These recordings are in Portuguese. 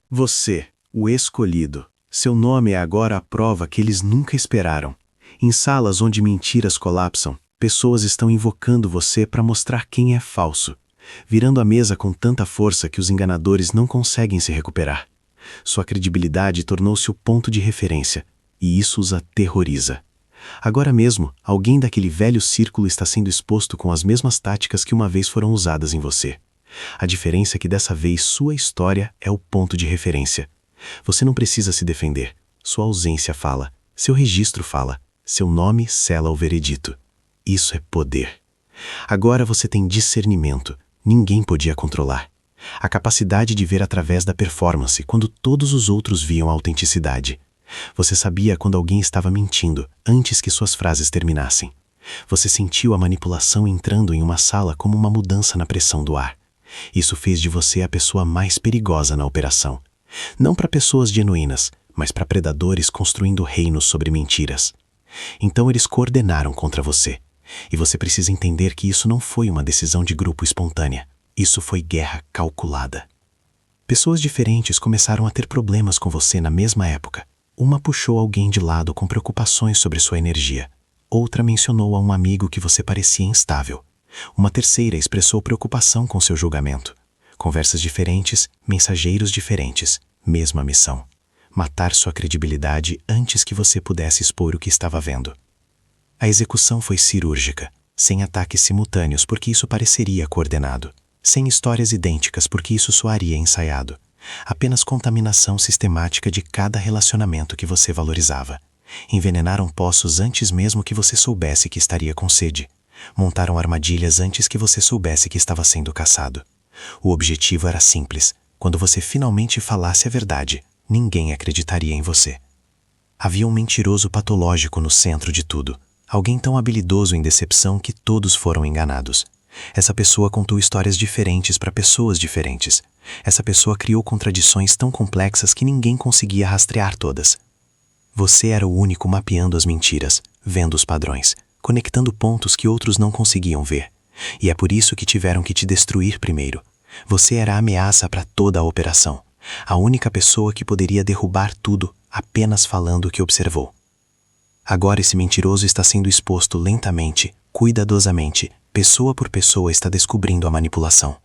Você, o escolhido. Seu nome é agora a prova que eles nunca esperaram. Em salas onde mentiras colapsam, pessoas estão invocando você para mostrar quem é falso, virando a mesa com tanta força que os enganadores não conseguem se recuperar. Sua credibilidade tornou-se o ponto de referência, e isso os aterroriza. Agora mesmo, alguém daquele velho círculo está sendo exposto com as mesmas táticas que uma vez foram usadas em você. A diferença é que dessa vez sua história é o ponto de referência. Você não precisa se defender. Sua ausência fala, seu registro fala, seu nome sela o veredito. Isso é poder. Agora você tem discernimento. Ninguém podia controlar. A capacidade de ver através da performance quando todos os outros viam a autenticidade. Você sabia quando alguém estava mentindo antes que suas frases terminassem. Você sentiu a manipulação entrando em uma sala como uma mudança na pressão do ar. Isso fez de você a pessoa mais perigosa na operação. Não para pessoas genuínas, mas para predadores construindo reinos sobre mentiras. Então eles coordenaram contra você. E você precisa entender que isso não foi uma decisão de grupo espontânea. Isso foi guerra calculada. Pessoas diferentes começaram a ter problemas com você na mesma época. Uma puxou alguém de lado com preocupações sobre sua energia. Outra mencionou a um amigo que você parecia instável. Uma terceira expressou preocupação com seu julgamento. Conversas diferentes, mensageiros diferentes, mesma missão. Matar sua credibilidade antes que você pudesse expor o que estava vendo. A execução foi cirúrgica, sem ataques simultâneos porque isso pareceria coordenado, sem histórias idênticas porque isso soaria ensaiado. Apenas contaminação sistemática de cada relacionamento que você valorizava. Envenenaram poços antes mesmo que você soubesse que estaria com sede. Montaram armadilhas antes que você soubesse que estava sendo caçado. O objetivo era simples. Quando você finalmente falasse a verdade, ninguém acreditaria em você. Havia um mentiroso patológico no centro de tudo. Alguém tão habilidoso em decepção que todos foram enganados. Essa pessoa contou histórias diferentes para pessoas diferentes. Essa pessoa criou contradições tão complexas que ninguém conseguia rastrear todas. Você era o único mapeando as mentiras, vendo os padrões, conectando pontos que outros não conseguiam ver. E é por isso que tiveram que te destruir primeiro. Você era a ameaça para toda a operação. A única pessoa que poderia derrubar tudo apenas falando o que observou. Agora esse mentiroso está sendo exposto lentamente, cuidadosamente, pessoa por pessoa está descobrindo a manipulação.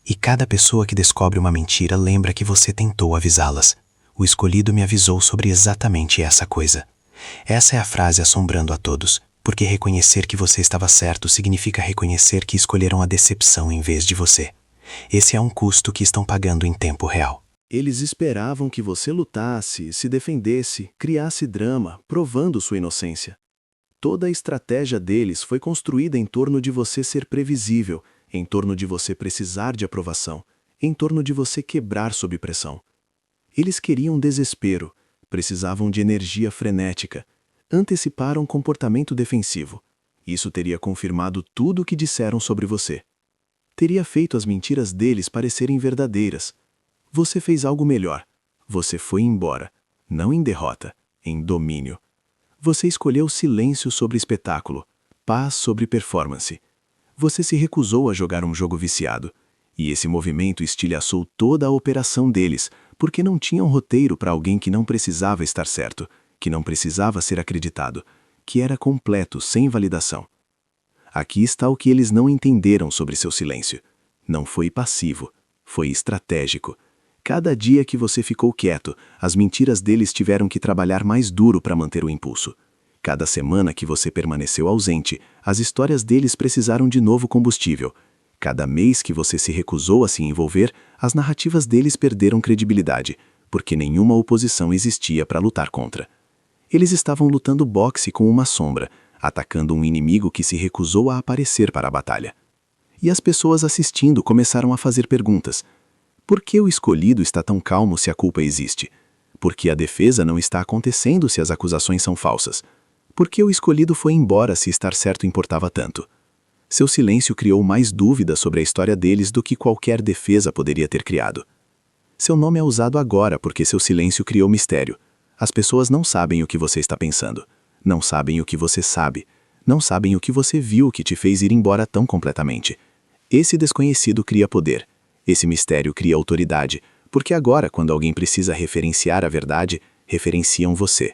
E cada pessoa que descobre uma mentira lembra que você tentou avisá-las. O escolhido me avisou sobre exatamente essa coisa. Essa é a frase assombrando a todos, porque reconhecer que você estava certo significa reconhecer que escolheram a decepção em vez de você. Esse é um custo que estão pagando em tempo real. Eles esperavam que você lutasse, se defendesse, criasse drama, provando sua inocência. Toda a estratégia deles foi construída em torno de você ser previsível, em torno de você precisar de aprovação, em torno de você quebrar sob pressão. Eles queriam desespero, precisavam de energia frenética, anteciparam comportamento defensivo. Isso teria confirmado tudo o que disseram sobre você. Teria feito as mentiras deles parecerem verdadeiras. Você fez algo melhor. Você foi embora, não em derrota, em domínio. Você escolheu silêncio sobre espetáculo, paz sobre performance. Você se recusou a jogar um jogo viciado. E esse movimento estilhaçou toda a operação deles, porque não tinham roteiro para alguém que não precisava estar certo, que não precisava ser acreditado, que era completo, sem validação. Aqui está o que eles não entenderam sobre seu silêncio. Não foi passivo, foi estratégico. Cada dia que você ficou quieto, as mentiras deles tiveram que trabalhar mais duro para manter o impulso. Cada semana que você permaneceu ausente, as histórias deles precisaram de novo combustível. Cada mês que você se recusou a se envolver, as narrativas deles perderam credibilidade, porque nenhuma oposição existia para lutar contra. Eles estavam lutando boxe com uma sombra, atacando um inimigo que se recusou a aparecer para a batalha. E as pessoas assistindo começaram a fazer perguntas. Por que o escolhido está tão calmo se a culpa existe? Por que a defesa não está acontecendo se as acusações são falsas? Por que o escolhido foi embora se estar certo importava tanto? Seu silêncio criou mais dúvidas sobre a história deles do que qualquer defesa poderia ter criado. Seu nome é usado agora porque seu silêncio criou mistério. As pessoas não sabem o que você está pensando. Não sabem o que você sabe. Não sabem o que você viu que te fez ir embora tão completamente. Esse desconhecido cria poder. Esse mistério cria autoridade, Porque agora, quando alguém precisa referenciar a verdade, referenciam você.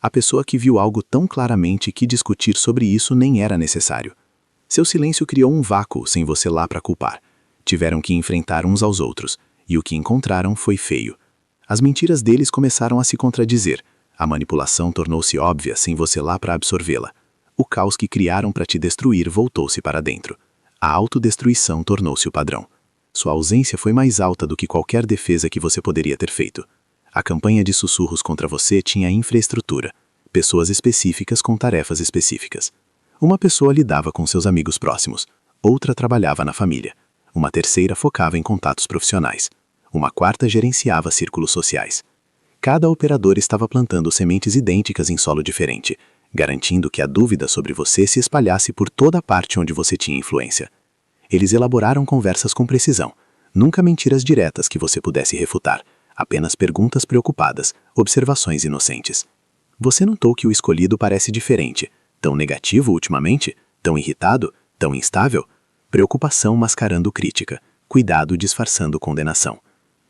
A pessoa que viu algo tão claramente que discutir sobre isso nem era necessário. Seu silêncio criou um vácuo sem você lá para culpar. Tiveram que enfrentar uns aos outros, e o que encontraram foi feio. As mentiras deles começaram a se contradizer. A manipulação tornou-se óbvia sem você lá para absorvê-la. O caos que criaram para te destruir voltou-se para dentro. A autodestruição tornou-se o padrão. Sua ausência foi mais alta do que qualquer defesa que você poderia ter feito. A campanha de sussurros contra você tinha infraestrutura, pessoas específicas com tarefas específicas. Uma pessoa lidava com seus amigos próximos, outra trabalhava na família, uma terceira focava em contatos profissionais, uma quarta gerenciava círculos sociais. Cada operador estava plantando sementes idênticas em solo diferente, garantindo que a dúvida sobre você se espalhasse por toda a parte onde você tinha influência. Eles elaboraram conversas com precisão, nunca mentiras diretas que você pudesse refutar, apenas perguntas preocupadas, observações inocentes. Você notou que o escolhido parece diferente, tão negativo ultimamente, tão irritado, tão instável? Preocupação mascarando crítica, cuidado disfarçando condenação.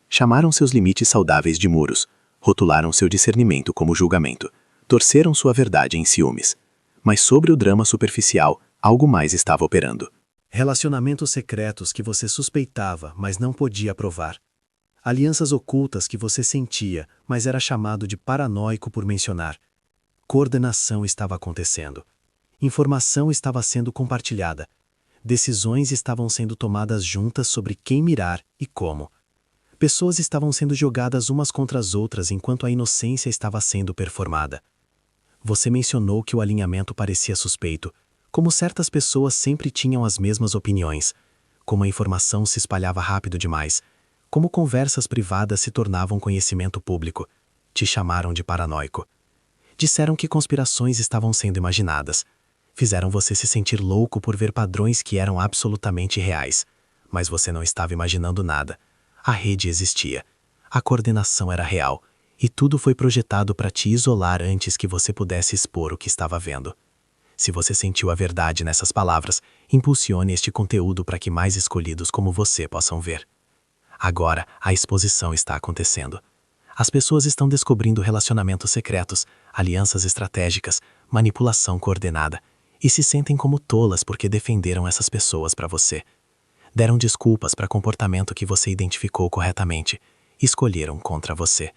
Chamaram seus limites saudáveis de muros, rotularam seu discernimento como julgamento, torceram sua verdade em ciúmes. Mas sobre o drama superficial, algo mais estava operando. Relacionamentos secretos que você suspeitava, mas não podia provar. Alianças ocultas que você sentia, mas era chamado de paranoico por mencionar. Coordenação estava acontecendo. Informação estava sendo compartilhada. Decisões estavam sendo tomadas juntas sobre quem mirar e como. Pessoas estavam sendo jogadas umas contra as outras enquanto a inocência estava sendo performada. Você mencionou que o alinhamento parecia suspeito, como certas pessoas sempre tinham as mesmas opiniões, como a informação se espalhava rápido demais, como conversas privadas se tornavam conhecimento público. Te chamaram de paranoico. Disseram que conspirações estavam sendo imaginadas. Fizeram você se sentir louco por ver padrões que eram absolutamente reais. Mas você não estava imaginando nada. A rede existia. A coordenação era real. E tudo foi projetado para te isolar antes que você pudesse expor o que estava vendo. Se você sentiu a verdade nessas palavras, impulsione este conteúdo para que mais escolhidos como você possam ver. Agora, a exposição está acontecendo. As pessoas estão descobrindo relacionamentos secretos, alianças estratégicas, manipulação coordenada, e se sentem como tolas porque defenderam essas pessoas para você. Deram desculpas para comportamento que você identificou corretamente, e escolheram contra você.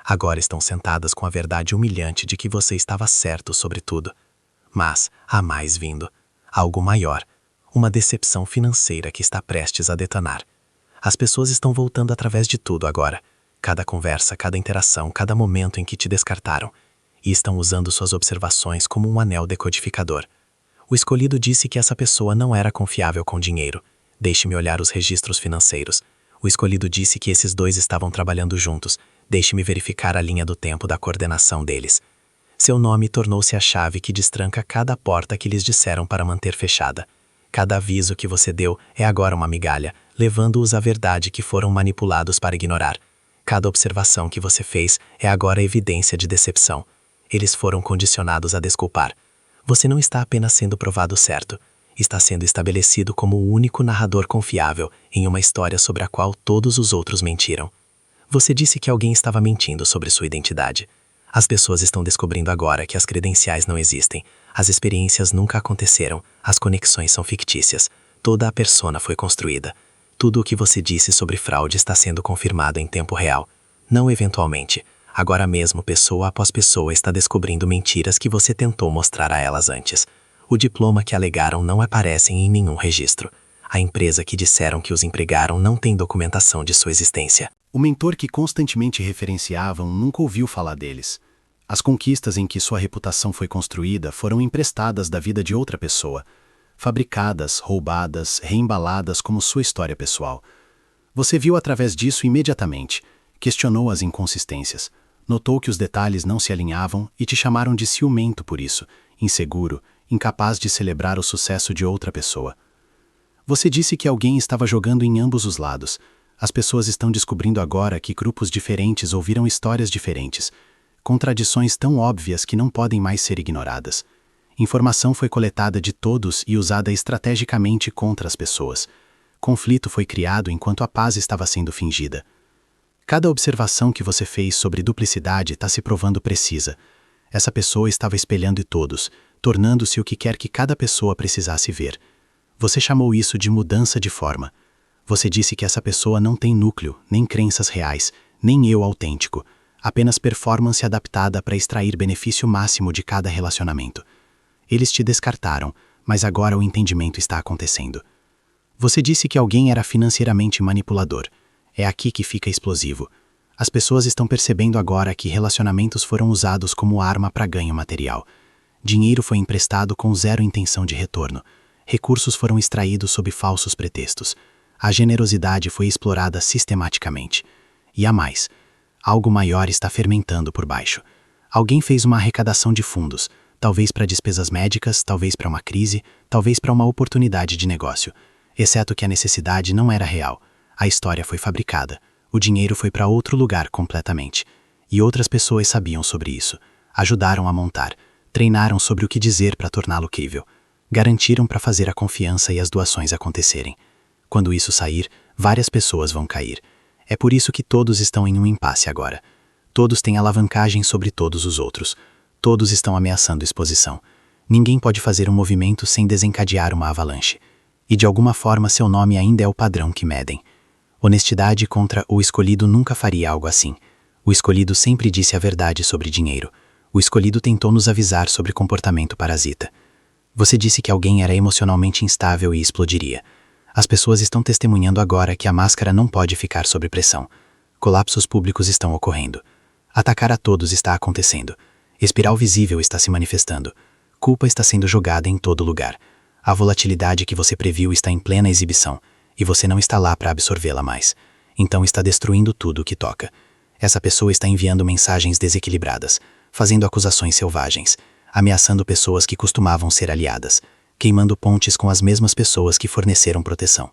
Agora estão sentadas com a verdade humilhante de que você estava certo sobre tudo. Mas há mais vindo. Algo maior. Uma decepção financeira que está prestes a detonar. As pessoas estão voltando através de tudo agora. Cada conversa, cada interação, cada momento em que te descartaram. E estão usando suas observações como um anel decodificador. O escolhido disse que essa pessoa não era confiável com dinheiro. Deixe-me olhar os registros financeiros. O escolhido disse que esses dois estavam trabalhando juntos. Deixe-me verificar a linha do tempo da coordenação deles. Seu nome tornou-se a chave que destranca cada porta que lhes disseram para manter fechada. Cada aviso que você deu é agora uma migalha, levando-os à verdade que foram manipulados para ignorar. Cada observação que você fez é agora evidência de decepção. Eles foram condicionados a desculpar. Você não está apenas sendo provado certo. Está sendo estabelecido como o único narrador confiável em uma história sobre a qual todos os outros mentiram. Você disse que alguém estava mentindo sobre sua identidade. As pessoas estão descobrindo agora que as credenciais não existem, as experiências nunca aconteceram, as conexões são fictícias, toda a persona foi construída. Tudo o que você disse sobre fraude está sendo confirmado em tempo real. Não eventualmente. Agora mesmo, pessoa após pessoa está descobrindo mentiras que você tentou mostrar a elas antes. O diploma que alegaram não aparece em nenhum registro. A empresa que disseram que os empregaram não tem documentação de sua existência. O mentor que constantemente referenciavam nunca ouviu falar deles. As conquistas em que sua reputação foi construída foram emprestadas da vida de outra pessoa, fabricadas, roubadas, reembaladas como sua história pessoal. Você viu através disso imediatamente, questionou as inconsistências, notou que os detalhes não se alinhavam e te chamaram de ciumento por isso, inseguro, incapaz de celebrar o sucesso de outra pessoa. Você disse que alguém estava jogando em ambos os lados. As pessoas estão descobrindo agora que grupos diferentes ouviram histórias diferentes, contradições tão óbvias que não podem mais ser ignoradas. Informação foi coletada de todos e usada estrategicamente contra as pessoas. Conflito foi criado enquanto a paz estava sendo fingida. Cada observação que você fez sobre duplicidade está se provando precisa. Essa pessoa estava espelhando todos, tornando-se o que quer que cada pessoa precisasse ver. Você chamou isso de mudança de forma. Você disse que essa pessoa não tem núcleo, nem crenças reais, nem eu autêntico, apenas performance adaptada para extrair benefício máximo de cada relacionamento. Eles te descartaram, mas agora o entendimento está acontecendo. Você disse que alguém era financeiramente manipulador. É aqui que fica explosivo. As pessoas estão percebendo agora que relacionamentos foram usados como arma para ganho material. Dinheiro foi emprestado com zero intenção de retorno. Recursos foram extraídos sob falsos pretextos. A generosidade foi explorada sistematicamente. E há mais. Algo maior está fermentando por baixo. Alguém fez uma arrecadação de fundos, talvez para despesas médicas, talvez para uma crise, talvez para uma oportunidade de negócio. Exceto que a necessidade não era real. A história foi fabricada. O dinheiro foi para outro lugar completamente. E outras pessoas sabiam sobre isso. Ajudaram a montar. Treinaram sobre o que dizer para torná-lo crível. Garantiram para fazer a confiança e as doações acontecerem. Quando isso sair, várias pessoas vão cair. É por isso que todos estão em um impasse agora. Todos têm alavancagem sobre todos os outros. Todos estão ameaçando exposição. Ninguém pode fazer um movimento sem desencadear uma avalanche. E de alguma forma seu nome ainda é o padrão que medem. Honestidade contra o escolhido nunca faria algo assim. O escolhido sempre disse a verdade sobre dinheiro. O escolhido tentou nos avisar sobre comportamento parasita. Você disse que alguém era emocionalmente instável e explodiria. As pessoas estão testemunhando agora que a máscara não pode ficar sob pressão. Colapsos públicos estão ocorrendo. Atacar a todos está acontecendo. Espiral visível está se manifestando. Culpa está sendo jogada em todo lugar. A volatilidade que você previu está em plena exibição, e você não está lá para absorvê-la mais. Então está destruindo tudo o que toca. Essa pessoa está enviando mensagens desequilibradas, fazendo acusações selvagens, ameaçando pessoas que costumavam ser aliadas, queimando pontes com as mesmas pessoas que forneceram proteção.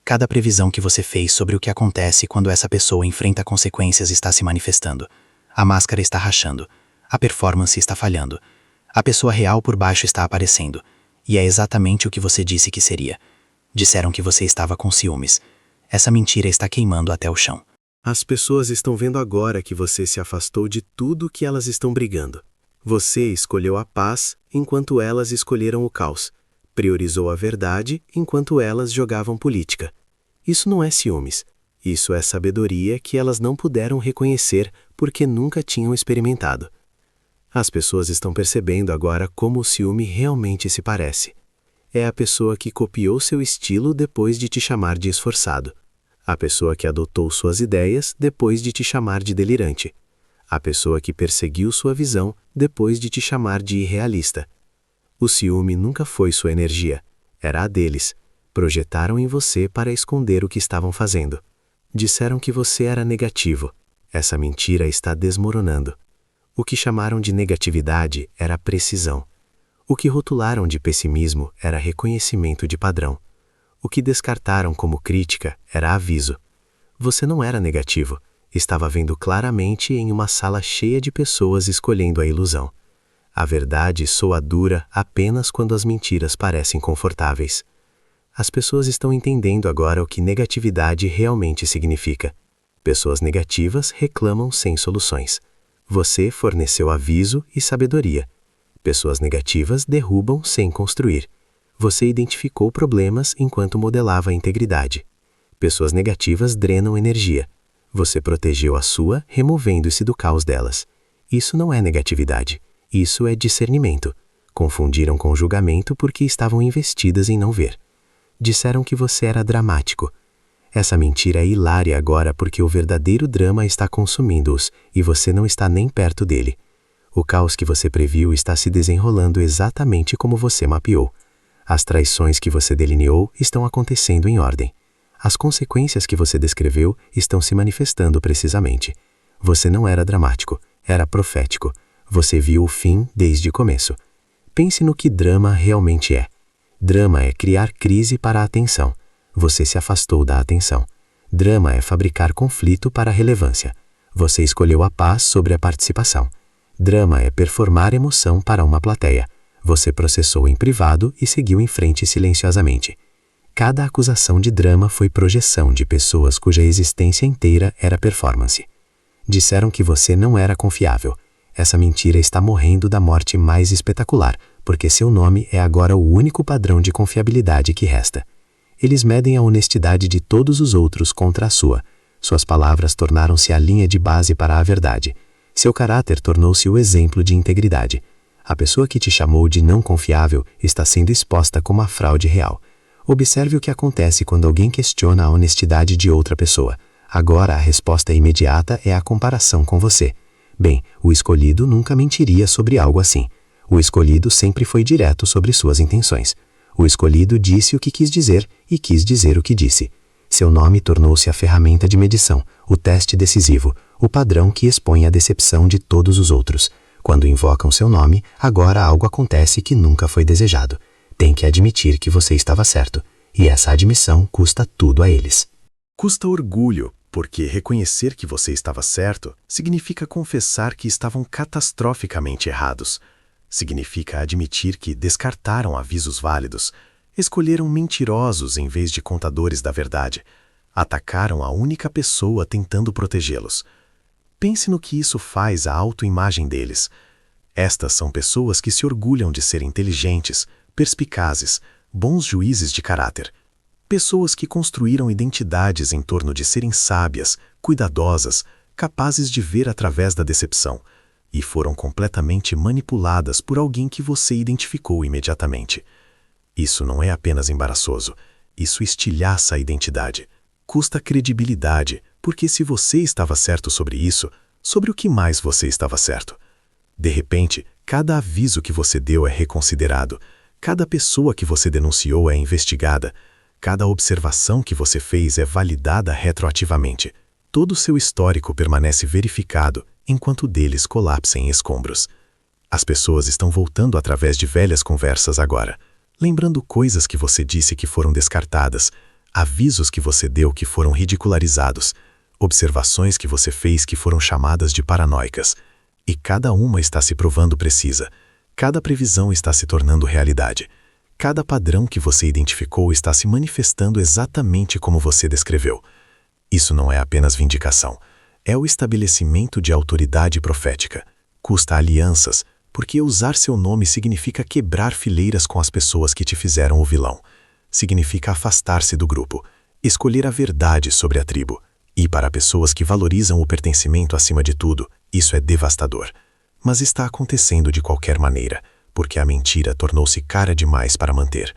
Cada previsão que você fez sobre o que acontece quando essa pessoa enfrenta consequências está se manifestando. A máscara está rachando. A performance está falhando. A pessoa real por baixo está aparecendo. E é exatamente o que você disse que seria. Disseram que você estava com ciúmes. Essa mentira está queimando até o chão. As pessoas estão vendo agora que você se afastou de tudo que elas estão brigando. Você escolheu a paz enquanto elas escolheram o caos. Priorizou a verdade enquanto elas jogavam política. Isso não é ciúmes. Isso é sabedoria que elas não puderam reconhecer porque nunca tinham experimentado. As pessoas estão percebendo agora como o ciúme realmente se parece. É a pessoa que copiou seu estilo depois de te chamar de esforçado. A pessoa que adotou suas ideias depois de te chamar de delirante. A pessoa que perseguiu sua visão depois de te chamar de irrealista. O ciúme nunca foi sua energia, era a deles. Projetaram em você para esconder o que estavam fazendo. Disseram que você era negativo. Essa mentira está desmoronando. O que chamaram de negatividade era precisão. O que rotularam de pessimismo era reconhecimento de padrão. O que descartaram como crítica era aviso. Você não era negativo, estava vendo claramente em uma sala cheia de pessoas escolhendo a ilusão. A verdade soa dura apenas quando as mentiras parecem confortáveis. As pessoas estão entendendo agora o que negatividade realmente significa. Pessoas negativas reclamam sem soluções. Você forneceu aviso e sabedoria. Pessoas negativas derrubam sem construir. Você identificou problemas enquanto modelava a integridade. Pessoas negativas drenam energia. Você protegeu a sua, removendo-se do caos delas. Isso não é negatividade. Isso é discernimento. Confundiram com julgamento porque estavam investidas em não ver. Disseram que você era dramático. Essa mentira é hilária agora porque o verdadeiro drama está consumindo-os e você não está nem perto dele. O caos que você previu está se desenrolando exatamente como você mapeou. As traições que você delineou estão acontecendo em ordem. As consequências que você descreveu estão se manifestando precisamente. Você não era dramático, era profético. Você viu o fim desde o começo. Pense no que drama realmente é. Drama é criar crise para a atenção. Você se afastou da atenção. Drama é fabricar conflito para a relevância. Você escolheu a paz sobre a participação. Drama é performar emoção para uma plateia. Você processou em privado e seguiu em frente silenciosamente. Cada acusação de drama foi projeção de pessoas cuja existência inteira era performance. Disseram que você não era confiável. Essa mentira está morrendo da morte mais espetacular, porque seu nome é agora o único padrão de confiabilidade que resta. Eles medem a honestidade de todos os outros contra a sua. Suas palavras tornaram-se a linha de base para a verdade. Seu caráter tornou-se o exemplo de integridade. A pessoa que te chamou de não confiável está sendo exposta como a fraude real. Observe o que acontece quando alguém questiona a honestidade de outra pessoa. Agora a resposta imediata é a comparação com você. Bem, o escolhido nunca mentiria sobre algo assim. O escolhido sempre foi direto sobre suas intenções. O escolhido disse o que quis dizer e quis dizer o que disse. Seu nome tornou-se a ferramenta de medição, o teste decisivo, o padrão que expõe a decepção de todos os outros. Quando invocam seu nome, agora algo acontece que nunca foi desejado. Tem que admitir que você estava certo, e essa admissão custa tudo a eles. Custa orgulho, porque reconhecer que você estava certo significa confessar que estavam catastroficamente errados. Significa admitir que descartaram avisos válidos, escolheram mentirosos em vez de contadores da verdade, atacaram a única pessoa tentando protegê-los. Pense no que isso faz à autoimagem deles. Estas são pessoas que se orgulham de ser inteligentes, perspicazes, bons juízes de caráter. Pessoas que construíram identidades em torno de serem sábias, cuidadosas, capazes de ver através da decepção, e foram completamente manipuladas por alguém que você identificou imediatamente. Isso não é apenas embaraçoso, isso estilhaça a identidade. Custa credibilidade, porque se você estava certo sobre isso, sobre o que mais você estava certo? De repente, cada aviso que você deu é reconsiderado, cada pessoa que você denunciou é investigada, cada observação que você fez é validada retroativamente. Todo o seu histórico permanece verificado, enquanto o deles colapsa em escombros. As pessoas estão voltando através de velhas conversas agora, lembrando coisas que você disse que foram descartadas, avisos que você deu que foram ridicularizados, observações que você fez que foram chamadas de paranoicas. E cada uma está se provando precisa. Cada previsão está se tornando realidade. Cada padrão que você identificou está se manifestando exatamente como você descreveu. Isso não é apenas vindicação. É o estabelecimento de autoridade profética. Custa alianças, porque usar seu nome significa quebrar fileiras com as pessoas que te fizeram o vilão. Significa afastar-se do grupo, escolher a verdade sobre a tribo. E para pessoas que valorizam o pertencimento acima de tudo, isso é devastador. Mas está acontecendo de qualquer maneira, porque a mentira tornou-se cara demais para manter.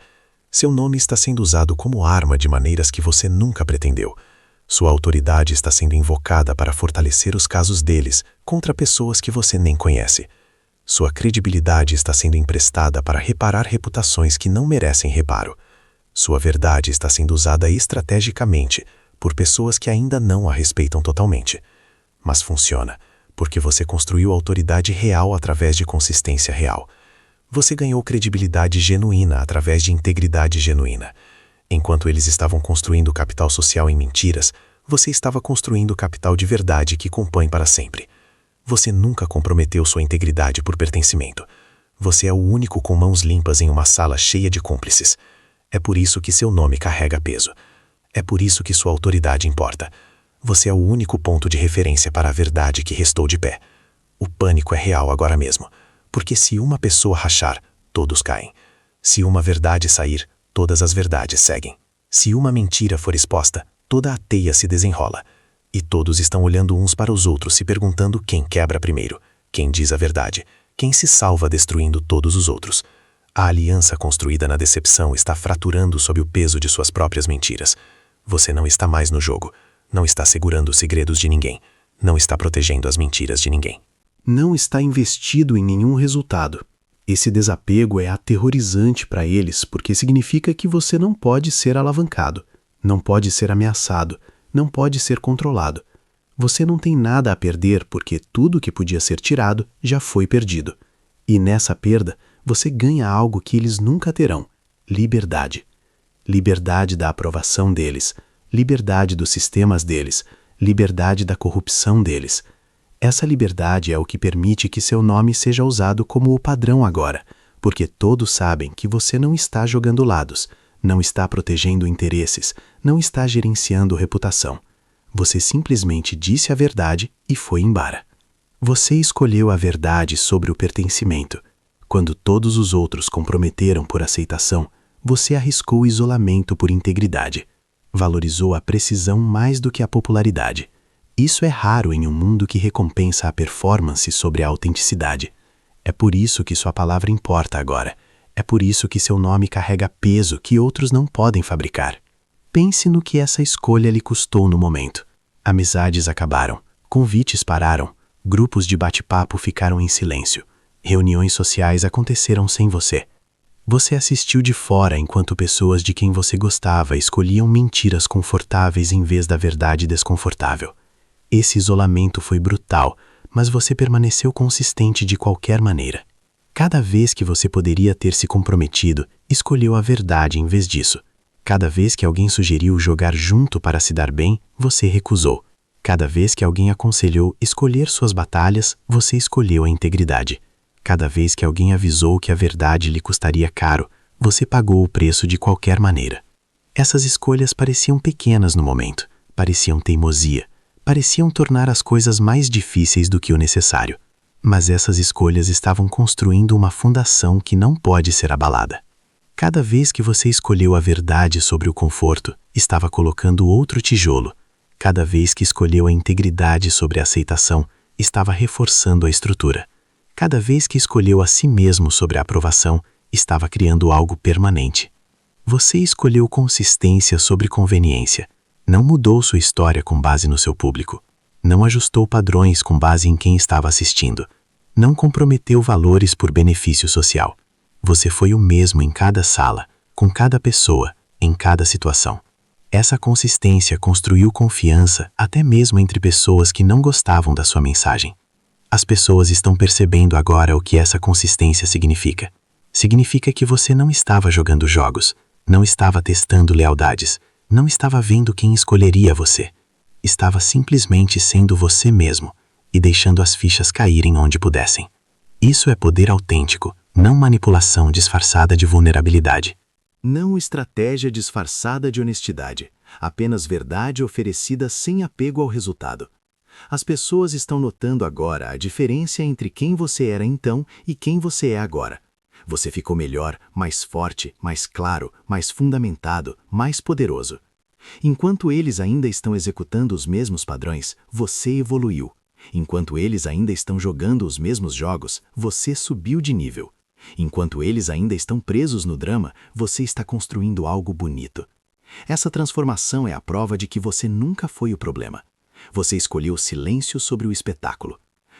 Seu nome está sendo usado como arma de maneiras que você nunca pretendeu. Sua autoridade está sendo invocada para fortalecer os casos deles contra pessoas que você nem conhece. Sua credibilidade está sendo emprestada para reparar reputações que não merecem reparo. Sua verdade está sendo usada estrategicamente por pessoas que ainda não a respeitam totalmente. Mas funciona, porque você construiu autoridade real através de consistência real. Você ganhou credibilidade genuína através de integridade genuína. Enquanto eles estavam construindo capital social em mentiras, você estava construindo capital de verdade que compõe para sempre. Você nunca comprometeu sua integridade por pertencimento. Você é o único com mãos limpas em uma sala cheia de cúmplices. É por isso que seu nome carrega peso. É por isso que sua autoridade importa. Você é o único ponto de referência para a verdade que restou de pé. O pânico é real agora mesmo, porque se uma pessoa rachar, todos caem. Se uma verdade sair, todas as verdades seguem. Se uma mentira for exposta, toda a teia se desenrola. E todos estão olhando uns para os outros se perguntando quem quebra primeiro, quem diz a verdade, quem se salva destruindo todos os outros. A aliança construída na decepção está fraturando sob o peso de suas próprias mentiras. Você não está mais no jogo, não está segurando os segredos de ninguém, não está protegendo as mentiras de ninguém. Não está investido em nenhum resultado. Esse desapego é aterrorizante para eles porque significa que você não pode ser alavancado, não pode ser ameaçado, não pode ser controlado. Você não tem nada a perder porque tudo que podia ser tirado já foi perdido. E nessa perda, você ganha algo que eles nunca terão: liberdade. Liberdade da aprovação deles, liberdade dos sistemas deles, liberdade da corrupção deles. Essa liberdade é o que permite que seu nome seja usado como o padrão agora, porque todos sabem que você não está jogando lados, não está protegendo interesses, não está gerenciando reputação. Você simplesmente disse a verdade e foi embora. Você escolheu a verdade sobre o pertencimento. Quando todos os outros comprometeram por aceitação, você arriscou o isolamento por integridade. Valorizou a precisão mais do que a popularidade. Isso é raro em um mundo que recompensa a performance sobre a autenticidade. É por isso que sua palavra importa agora. É por isso que seu nome carrega peso que outros não podem fabricar. Pense no que essa escolha lhe custou no momento. Amizades acabaram, convites pararam, grupos de bate-papo ficaram em silêncio, reuniões sociais aconteceram sem você. Você assistiu de fora enquanto pessoas de quem você gostava escolhiam mentiras confortáveis em vez da verdade desconfortável. Esse isolamento foi brutal, mas você permaneceu consistente de qualquer maneira. Cada vez que você poderia ter se comprometido, escolheu a verdade em vez disso. Cada vez que alguém sugeriu jogar junto para se dar bem, você recusou. Cada vez que alguém aconselhou escolher suas batalhas, você escolheu a integridade. Cada vez que alguém avisou que a verdade lhe custaria caro, você pagou o preço de qualquer maneira. Essas escolhas pareciam pequenas no momento, pareciam teimosia, pareciam tornar as coisas mais difíceis do que o necessário. Mas essas escolhas estavam construindo uma fundação que não pode ser abalada. Cada vez que você escolheu a verdade sobre o conforto, estava colocando outro tijolo. Cada vez que escolheu a integridade sobre a aceitação, estava reforçando a estrutura. Cada vez que escolheu a si mesmo sobre a aprovação, estava criando algo permanente. Você escolheu consistência sobre conveniência. Não mudou sua história com base no seu público. Não ajustou padrões com base em quem estava assistindo. Não comprometeu valores por benefício social. Você foi o mesmo em cada sala, com cada pessoa, em cada situação. Essa consistência construiu confiança até mesmo entre pessoas que não gostavam da sua mensagem. As pessoas estão percebendo agora o que essa consistência significa. Significa que você não estava jogando jogos, não estava testando lealdades, não estava vendo quem escolheria você. Estava simplesmente sendo você mesmo e deixando as fichas caírem onde pudessem. Isso é poder autêntico, não manipulação disfarçada de vulnerabilidade. Não estratégia disfarçada de honestidade, apenas verdade oferecida sem apego ao resultado. As pessoas estão notando agora a diferença entre quem você era então e quem você é agora. Você ficou melhor, mais forte, mais claro, mais fundamentado, mais poderoso. Enquanto eles ainda estão executando os mesmos padrões, você evoluiu. Enquanto eles ainda estão jogando os mesmos jogos, você subiu de nível. Enquanto eles ainda estão presos no drama, você está construindo algo bonito. Essa transformação é a prova de que você nunca foi o problema. Você escolheu o silêncio sobre o espetáculo.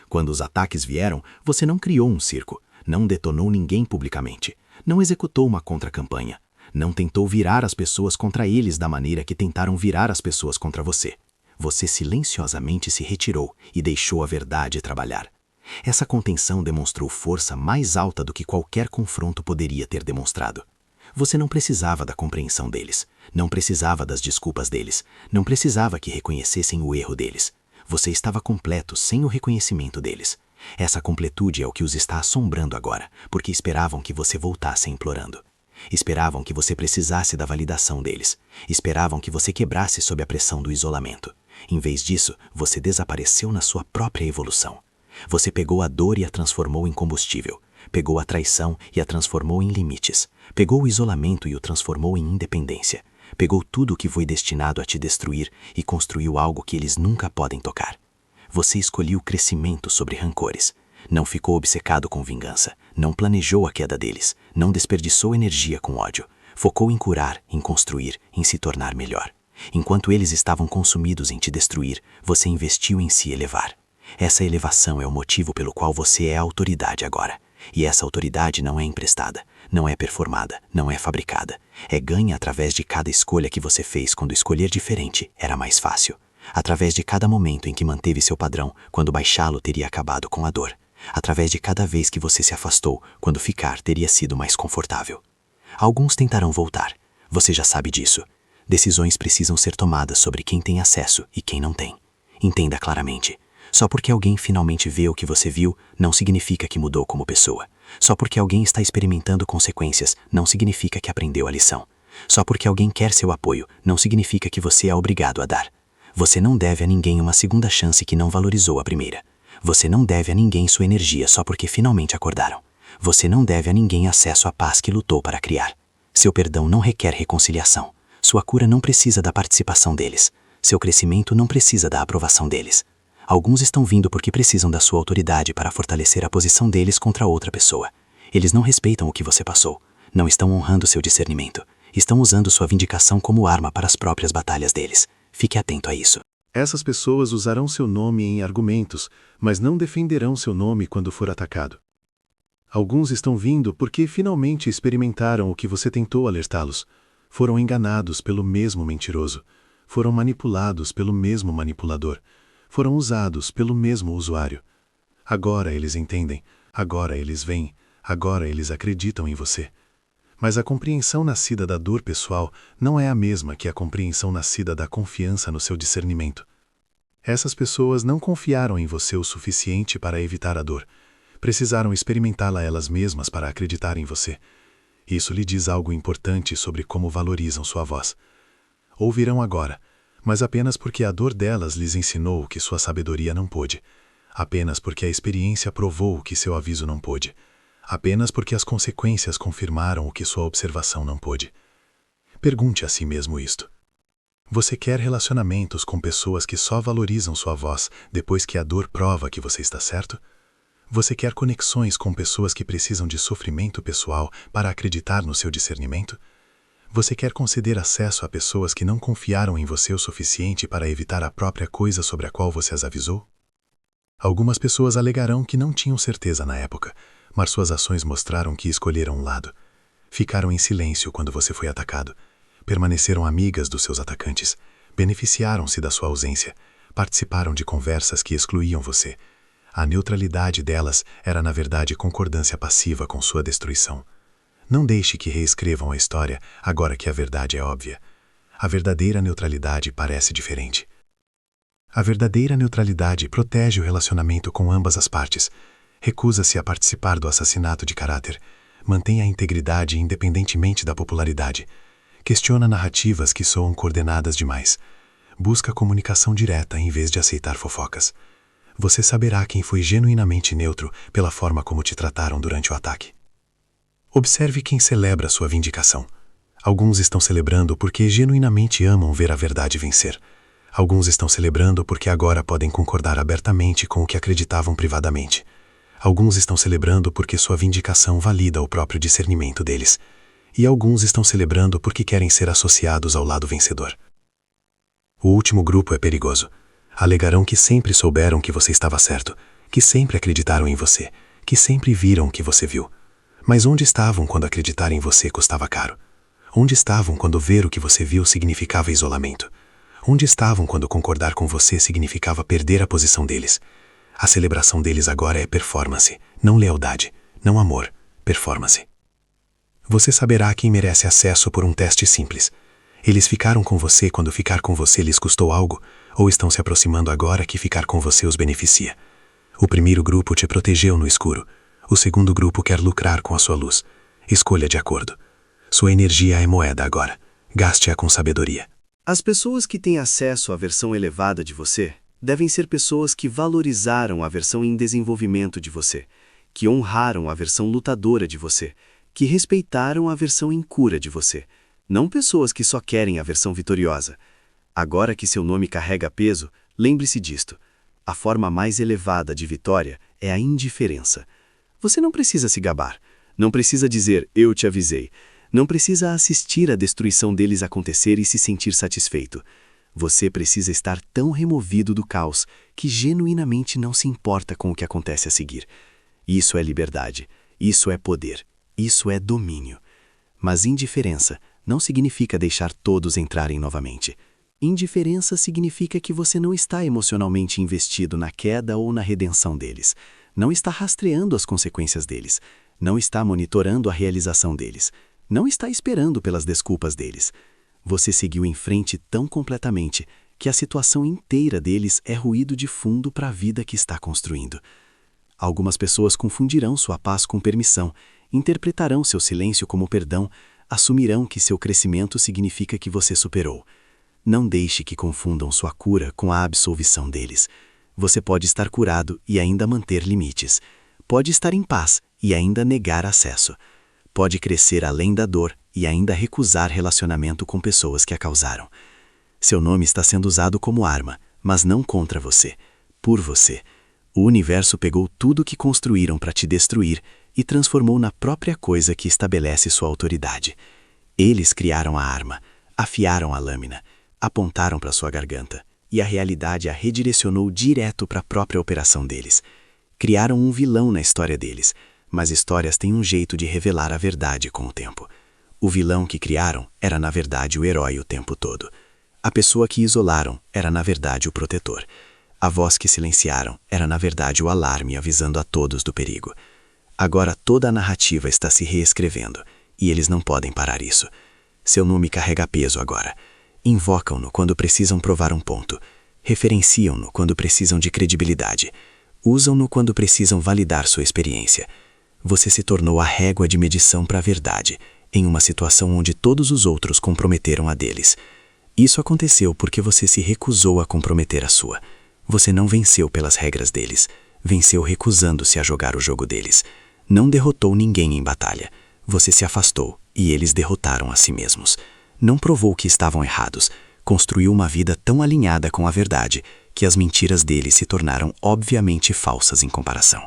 Quando os ataques vieram, você não criou um circo, não detonou ninguém publicamente, não executou uma contra-campanha, não tentou virar as pessoas contra eles da maneira que tentaram virar as pessoas contra você. Você silenciosamente se retirou e deixou a verdade trabalhar. Essa contenção demonstrou força mais alta do que qualquer confronto poderia ter demonstrado. Você não precisava da compreensão deles, não precisava das desculpas deles, não precisava que reconhecessem o erro deles. Você estava completo sem o reconhecimento deles. Essa completude é o que os está assombrando agora, porque esperavam que você voltasse implorando. Esperavam que você precisasse da validação deles. Esperavam que você quebrasse sob a pressão do isolamento. Em vez disso, você desapareceu na sua própria evolução. Você pegou a dor e a transformou em combustível. Pegou a traição e a transformou em limites. Pegou o isolamento e o transformou em independência. Pegou tudo o que foi destinado a te destruir e construiu algo que eles nunca podem tocar. Você escolheu crescimento sobre rancores. Não ficou obcecado com vingança. Não planejou a queda deles. Não desperdiçou energia com ódio. Focou em curar, em construir, em se tornar melhor. Enquanto eles estavam consumidos em te destruir, você investiu em se elevar. Essa elevação é o motivo pelo qual você é a autoridade agora. E essa autoridade não é emprestada, não é performada, não é fabricada. É ganha através de cada escolha que você fez quando escolher diferente era mais fácil. Através de cada momento em que manteve seu padrão, quando baixá-lo teria acabado com a dor. Através de cada vez que você se afastou, quando ficar teria sido mais confortável. Alguns tentarão voltar. Você já sabe disso. Decisões precisam ser tomadas sobre quem tem acesso e quem não tem. Entenda claramente. Só porque alguém finalmente vê o que você viu, não significa que mudou como pessoa. Só porque alguém está experimentando consequências, não significa que aprendeu a lição. Só porque alguém quer seu apoio, não significa que você é obrigado a dar. Você não deve a ninguém uma segunda chance que não valorizou a primeira. Você não deve a ninguém sua energia só porque finalmente acordaram. Você não deve a ninguém acesso à paz que lutou para criar. Seu perdão não requer reconciliação. Sua cura não precisa da participação deles. Seu crescimento não precisa da aprovação deles. Alguns estão vindo porque precisam da sua autoridade para fortalecer a posição deles contra outra pessoa. Eles não respeitam o que você passou. Não estão honrando seu discernimento. Estão usando sua vindicação como arma para as próprias batalhas deles. Fique atento a isso. Essas pessoas usarão seu nome em argumentos, mas não defenderão seu nome quando for atacado. Alguns estão vindo porque finalmente experimentaram o que você tentou alertá-los. Foram enganados pelo mesmo mentiroso. Foram manipulados pelo mesmo manipulador. Foram usados pelo mesmo usuário. Agora eles entendem, agora eles veem, agora eles acreditam em você. Mas a compreensão nascida da dor pessoal não é a mesma que a compreensão nascida da confiança no seu discernimento. Essas pessoas não confiaram em você o suficiente para evitar a dor. Precisaram experimentá-la elas mesmas para acreditar em você. Isso lhe diz algo importante sobre como valorizam sua voz. Ouvirão agora, mas apenas porque a dor delas lhes ensinou o que sua sabedoria não pôde. Apenas porque a experiência provou o que seu aviso não pôde. Apenas porque as consequências confirmaram o que sua observação não pôde. Pergunte a si mesmo isto. Você quer relacionamentos com pessoas que só valorizam sua voz depois que a dor prova que você está certo? Você quer conexões com pessoas que precisam de sofrimento pessoal para acreditar no seu discernimento? Você quer conceder acesso a pessoas que não confiaram em você o suficiente para evitar a própria coisa sobre a qual você as avisou? Algumas pessoas alegarão que não tinham certeza na época, mas suas ações mostraram que escolheram um lado. Ficaram em silêncio quando você foi atacado. Permaneceram amigas dos seus atacantes. Beneficiaram-se da sua ausência. Participaram de conversas que excluíam você. A neutralidade delas era, na verdade, concordância passiva com sua destruição. Não deixe que reescrevam a história agora que a verdade é óbvia. A verdadeira neutralidade parece diferente. A verdadeira neutralidade protege o relacionamento com ambas as partes. Recusa-se a participar do assassinato de caráter. Mantém a integridade independentemente da popularidade. Questiona narrativas que soam coordenadas demais. Busca comunicação direta em vez de aceitar fofocas. Você saberá quem foi genuinamente neutro pela forma como te trataram durante o ataque. Observe quem celebra sua vindicação. Alguns estão celebrando porque genuinamente amam ver a verdade vencer. Alguns estão celebrando porque agora podem concordar abertamente com o que acreditavam privadamente. Alguns estão celebrando porque sua vindicação valida o próprio discernimento deles. E alguns estão celebrando porque querem ser associados ao lado vencedor. O último grupo é perigoso. Alegarão que sempre souberam que você estava certo, que sempre acreditaram em você, que sempre viram o que você viu. Mas onde estavam quando acreditar em você custava caro? Onde estavam quando ver o que você viu significava isolamento? Onde estavam quando concordar com você significava perder a posição deles? A celebração deles agora é performance, não lealdade, não amor, performance. Você saberá quem merece acesso por um teste simples. Eles ficaram com você quando ficar com você lhes custou algo, ou estão se aproximando agora que ficar com você os beneficia? O primeiro grupo te protegeu no escuro. O segundo grupo quer lucrar com a sua luz. Escolha de acordo. Sua energia é moeda agora. Gaste-a com sabedoria. As pessoas que têm acesso à versão elevada de você devem ser pessoas que valorizaram a versão em desenvolvimento de você, que honraram a versão lutadora de você, que respeitaram a versão em cura de você. Não pessoas que só querem a versão vitoriosa. Agora que seu nome carrega peso, lembre-se disto. A forma mais elevada de vitória é a indiferença. Você não precisa se gabar. Não precisa dizer, eu te avisei. Não precisa assistir à destruição deles acontecer e se sentir satisfeito. Você precisa estar tão removido do caos que genuinamente não se importa com o que acontece a seguir. Isso é liberdade. Isso é poder. Isso é domínio. Mas indiferença não significa deixar todos entrarem novamente. Indiferença significa que você não está emocionalmente investido na queda ou na redenção deles. Não está rastreando as consequências deles. Não está monitorando a realização deles. Não está esperando pelas desculpas deles. Você seguiu em frente tão completamente que a situação inteira deles é ruído de fundo para a vida que está construindo. Algumas pessoas confundirão sua paz com permissão, interpretarão seu silêncio como perdão, Assumirão que seu crescimento significa que você superou. Não deixe que confundam sua cura com a absolvição deles. Você pode estar curado e ainda manter limites. Pode estar em paz e ainda negar acesso. Pode crescer além da dor e ainda recusar relacionamento com pessoas que a causaram. Seu nome está sendo usado como arma, mas não contra você, por você. O universo pegou tudo que construíram para te destruir e transformou na própria coisa que estabelece sua autoridade. Eles criaram a arma, afiaram a lâmina, apontaram para sua garganta, e a realidade a redirecionou direto para a própria operação deles. Criaram um vilão na história deles, mas histórias têm um jeito de revelar a verdade com o tempo. O vilão que criaram era na verdade o herói o tempo todo. A pessoa que isolaram era na verdade o protetor. A voz que silenciaram era na verdade o alarme avisando a todos do perigo. Agora toda a narrativa está se reescrevendo, e eles não podem parar isso. Seu nome carrega peso agora. Invocam-no quando precisam provar um ponto. Referenciam-no quando precisam de credibilidade. Usam-no quando precisam validar sua experiência. Você se tornou a régua de medição para a verdade, em uma situação onde todos os outros comprometeram a deles. Isso aconteceu porque você se recusou a comprometer a sua. Você não venceu pelas regras deles. Venceu recusando-se a jogar o jogo deles. Não derrotou ninguém em batalha. Você se afastou e eles derrotaram a si mesmos. Não provou que estavam errados. Construiu uma vida tão alinhada com a verdade que as mentiras deles se tornaram obviamente falsas em comparação.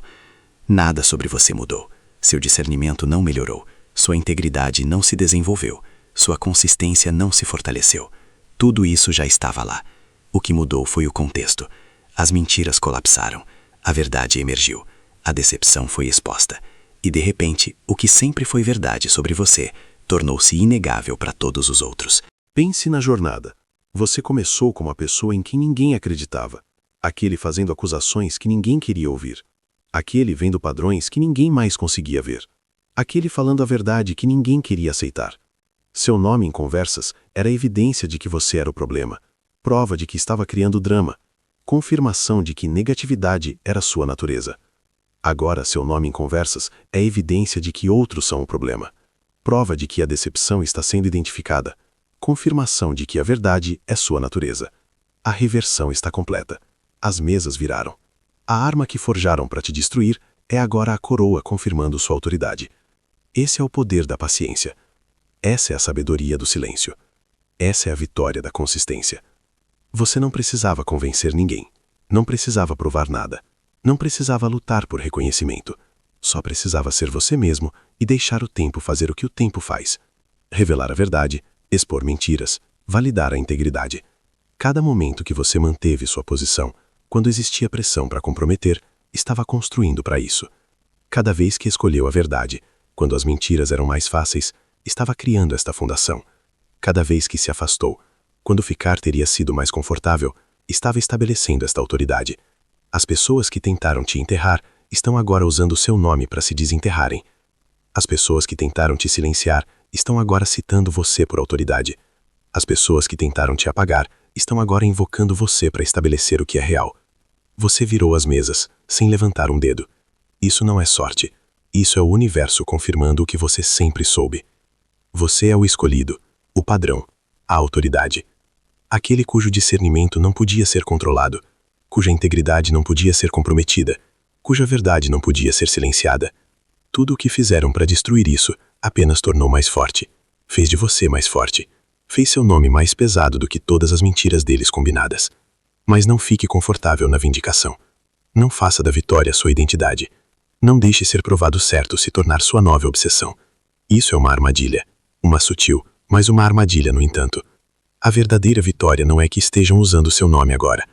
Nada sobre você mudou. Seu discernimento não melhorou. Sua integridade não se desenvolveu. Sua consistência não se fortaleceu. Tudo isso já estava lá. O que mudou foi o contexto. As mentiras colapsaram. A verdade emergiu. A decepção foi exposta. E de repente, o que sempre foi verdade sobre você tornou-se inegável para todos os outros. Pense na jornada. Você começou como a pessoa em quem ninguém acreditava. Aquele fazendo acusações que ninguém queria ouvir. Aquele vendo padrões que ninguém mais conseguia ver. Aquele falando a verdade que ninguém queria aceitar. Seu nome em conversas era evidência de que você era o problema. Prova de que estava criando drama. Confirmação de que negatividade era sua natureza. Agora seu nome em conversas é evidência de que outros são o problema. Prova de que a decepção está sendo identificada. Confirmação de que a verdade é sua natureza. A reversão está completa. As mesas viraram. A arma que forjaram para te destruir é agora a coroa confirmando sua autoridade. Esse é o poder da paciência. Essa é a sabedoria do silêncio. Essa é a vitória da consistência. Você não precisava convencer ninguém. Não precisava provar nada. Não precisava lutar por reconhecimento. Só precisava ser você mesmo e deixar o tempo fazer o que o tempo faz. Revelar a verdade, expor mentiras, validar a integridade. Cada momento que você manteve sua posição, quando existia pressão para comprometer, estava construindo para isso. Cada vez que escolheu a verdade, quando as mentiras eram mais fáceis, estava criando esta fundação. Cada vez que se afastou, quando ficar teria sido mais confortável, estava estabelecendo esta autoridade. As pessoas que tentaram te enterrar estão agora usando o seu nome para se desenterrarem. As pessoas que tentaram te silenciar estão agora citando você por autoridade. As pessoas que tentaram te apagar estão agora invocando você para estabelecer o que é real. Você virou as mesas, sem levantar um dedo. Isso não é sorte. Isso é o universo confirmando o que você sempre soube. Você é o escolhido, o padrão, a autoridade. Aquele cujo discernimento não podia ser controlado, cuja integridade não podia ser comprometida, cuja verdade não podia ser silenciada. Tudo o que fizeram para destruir isso apenas tornou mais forte, fez de você mais forte, fez seu nome mais pesado do que todas as mentiras deles combinadas. Mas não fique confortável na vindicação. Não faça da vitória sua identidade. Não deixe ser provado certo se tornar sua nova obsessão. Isso é uma armadilha, uma sutil, mas uma armadilha no entanto. A verdadeira vitória não é que estejam usando seu nome agora.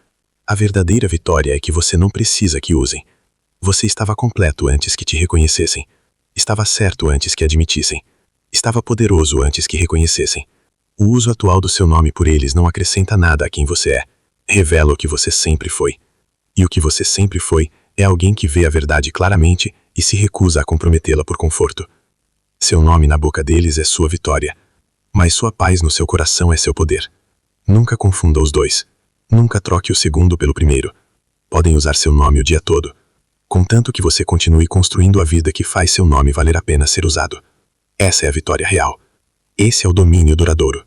A verdadeira vitória é que você não precisa que usem. Você estava completo antes que te reconhecessem. Estava certo antes que admitissem. Estava poderoso antes que reconhecessem. O uso atual do seu nome por eles não acrescenta nada a quem você é. Revela o que você sempre foi. E o que você sempre foi é alguém que vê a verdade claramente e se recusa a comprometê-la por conforto. Seu nome na boca deles é sua vitória. Mas sua paz no seu coração é seu poder. Nunca confunda os dois. Nunca troque o segundo pelo primeiro. Podem usar seu nome o dia todo, contanto que você continue construindo a vida que faz seu nome valer a pena ser usado. Essa é a vitória real. Esse é o domínio duradouro.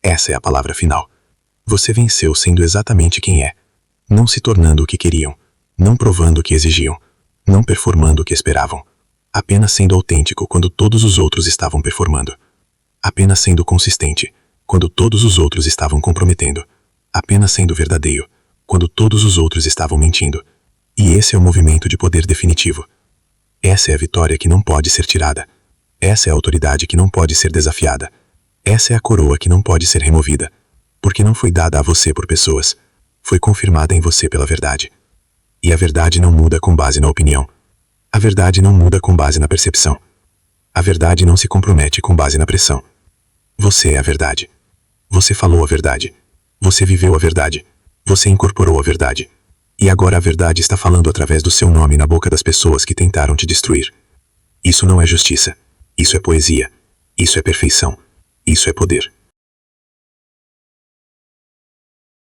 Essa é a palavra final. Você venceu sendo exatamente quem é, não se tornando o que queriam, não provando o que exigiam, não performando o que esperavam, apenas sendo autêntico quando todos os outros estavam performando, apenas sendo consistente quando todos os outros estavam comprometendo, apenas sendo verdadeiro quando todos os outros estavam mentindo. E esse é o movimento de poder definitivo. Essa é a vitória que não pode ser tirada. Essa é a autoridade que não pode ser desafiada. Essa é a coroa que não pode ser removida, porque não foi dada a você por pessoas, foi confirmada em você pela verdade. E a verdade não muda com base na opinião. A verdade não muda com base na percepção. A verdade não se compromete com base na pressão. Você é a verdade. Você falou a verdade. Você viveu a verdade. Você incorporou a verdade. E agora a verdade está falando através do seu nome na boca das pessoas que tentaram te destruir. Isso não é justiça. Isso é poesia. Isso é perfeição. Isso é poder.